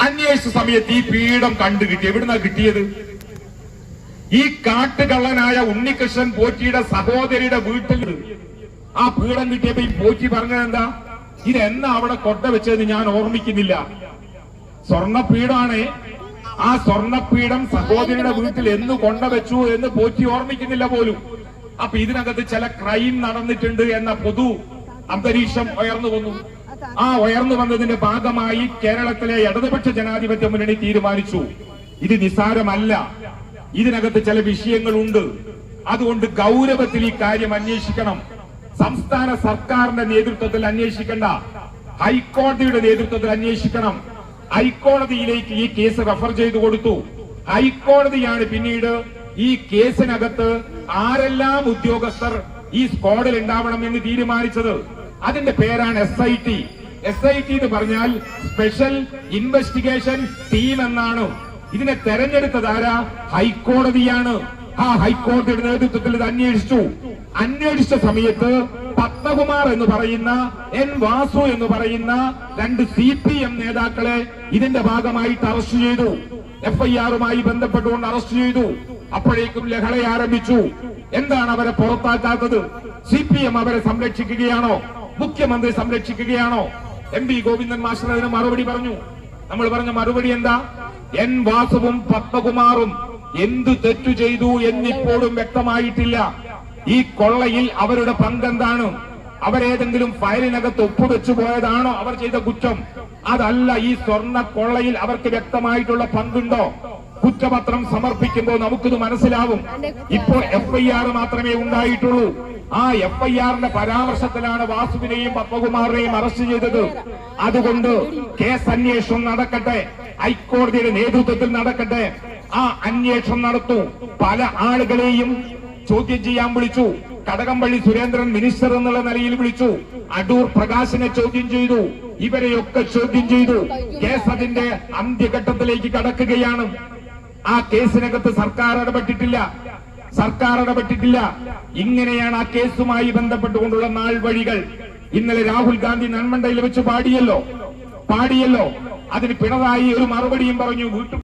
അന്വേഷിച്ച സമയത്ത് ഈ പീഠം കണ്ടു കിട്ടി. എവിടുന്നാ കിട്ടിയത്? ഈ കാട്ടുകള്ളനായ ഉണ്ണികൃഷ്ണൻ പോറ്റിയുടെ സഹോദരിയുടെ വീട്ടിൽ ആ പീഠം കിട്ടിയപ്പോ ഈ പോറ്റി പറഞ്ഞത് എന്താ? ഇതെന്നാ അവിടെ കൊട്ട വെച്ചതെന്ന് ഞാൻ ഓർമ്മിക്കുന്നില്ല. സ്വർണ്ണപ്പീഠമാണ്. ആ സ്വർണ്ണപ്പീഠം സഹോദരിയുടെ വീട്ടിൽ എന്ന് കൊണ്ടുവച്ചു എന്ന് പോറ്റി ഓർമ്മിക്കുന്നില്ല പോലും. അപ്പൊ ഇതിനകത്ത് ചില ക്രൈം നടന്നിട്ടുണ്ട് എന്ന പൊതു അന്തരീക്ഷം ഉയർന്നു വന്നു. ആ ഉയർന്നു വന്നതിന്റെ ഭാഗമായി കേരളത്തിലെ ഇടതുപക്ഷ ജനാധിപത്യ മുന്നണി തീരുമാനിച്ചു, ഇത് നിസ്സാരമല്ല, ഇതിനകത്ത് ചില വിഷയങ്ങളുണ്ട്, അതുകൊണ്ട് ഗൗരവത്തിൽ ഈ കാര്യം അന്വേഷിക്കണം. സംസ്ഥാന സർക്കാരിന്റെ നേതൃത്വത്തിൽ അന്വേഷിക്കേണ്ട, ഹൈക്കോടതിയുടെ നേതൃത്വത്തിൽ അന്വേഷിക്കണം. ഹൈക്കോടതിയിലേക്ക് ഈ കേസ് റെഫർ ചെയ്തു കൊടുത്തു. ഹൈക്കോടതിയാണ് പിന്നീട് ഈ കേസിനകത്ത് ആരെല്ലാം ഉദ്യോഗസ്ഥർ ഈ സ്ക്വാഡിൽ ഉണ്ടാവണം എന്ന് തീരുമാനിച്ചത്. അതിന്റെ പേരാണ് SIT. SIT എന്ന് പറഞ്ഞാൽ സ്പെഷ്യൽ ഇൻവെസ്റ്റിഗേഷൻ ടീം എന്നാണ്. ഇതിനെ തെരഞ്ഞെടുത്തതാരാ? ഹൈക്കോടതിയാണ്. ആ ഹൈക്കോടതിയുടെ നേതൃത്വത്തിൽ ഇത് അന്വേഷിച്ച സമയത്ത് പത്മകുമാർ എന്ന് പറയുന്ന, N വാസു എന്ന് പറയുന്ന 2 CPM നേതാക്കളെ ഇതിന്റെ ഭാഗമായിട്ട് അറസ്റ്റ് ചെയ്തു. FIR-മായി ബന്ധപ്പെട്ടുകൊണ്ട് അറസ്റ്റ് ചെയ്തു. അപ്പോഴേക്കും ലഹള ആരംഭിച്ചു. എന്താണ് അവരെ പുറത്താക്കാത്തത്? CPM അവരെ സംരക്ഷിക്കുകയാണോ? മുഖ്യമന്ത്രി സംരക്ഷിക്കുകയാണോ? MP ഗോവിന്ദൻ മാസ്റ്റർ അതിന് മറുപടി പറഞ്ഞു. നമ്മൾ പറഞ്ഞ മറുപടി എന്താ? N വാസുവും പത്മകുമാറും എന്തു തെറ്റു ചെയ്തു എന്നിപ്പോഴും വ്യക്തമായിട്ടില്ല. ഈ കൊള്ളയിൽ അവരുടെ പങ്കെന്താണ്? അവരേതെങ്കിലും ഫയലിനകത്ത് ഒപ്പുവെച്ചു പോയതാണോ അവർ ചെയ്ത കുറ്റം? അതല്ല. ഈ സ്വർണ്ണ കൊള്ളയിൽ അവർക്ക് വ്യക്തമായിട്ടുള്ള പങ്കുണ്ടോ? കുറ്റപത്രം സമർപ്പിക്കുമ്പോൾ നമുക്കിത് മനസ്സിലാവും. ഇപ്പോൾ FIR മാത്രമേ ഉണ്ടായിട്ടുള്ളൂ. ആ FIR-ന്റെ പരാമർശത്തിലാണ് വാസുവിനെയും പത്മകുമാറിനെയും അറസ്റ്റ് ചെയ്തത്. അതുകൊണ്ട് കേസ് അന്വേഷണം നടക്കട്ടെ, ഹൈക്കോടതിയുടെ നേതൃത്വത്തിൽ നടക്കട്ടെ. ആ അന്വേഷണം നടത്തൂ. പല ആളുകളെയും ചോദ്യം ചെയ്യാൻ വിളിച്ചു. കടകംപള്ളി സുരേന്ദ്രൻ മിനിസ്റ്റർ എന്നുള്ള നിലയിൽ വിളിച്ചു. അടൂർ പ്രകാശിനെ ചോദ്യം ചെയ്തു. ഇവരെയൊക്കെ ചോദ്യം ചെയ്തു. കേസ് അതിന്റെ അന്ത്യഘട്ടത്തിലേക്ക് കടക്കുകയാണ്. ആ കേസിനകത്ത് സർക്കാർ ഇടപെട്ടിട്ടില്ല. ഇങ്ങനെയാണ് ആ കേസുമായി ബന്ധപ്പെട്ടുകൊണ്ടുള്ള നാൾ വഴികൾ. ഇന്നലെ രാഹുൽ ഗാന്ധി നന്മണ്ടയിൽ വെച്ച് പാടിയല്ലോ. അതിന് പിണറായി ഒരു മറുപടിയും പറഞ്ഞു.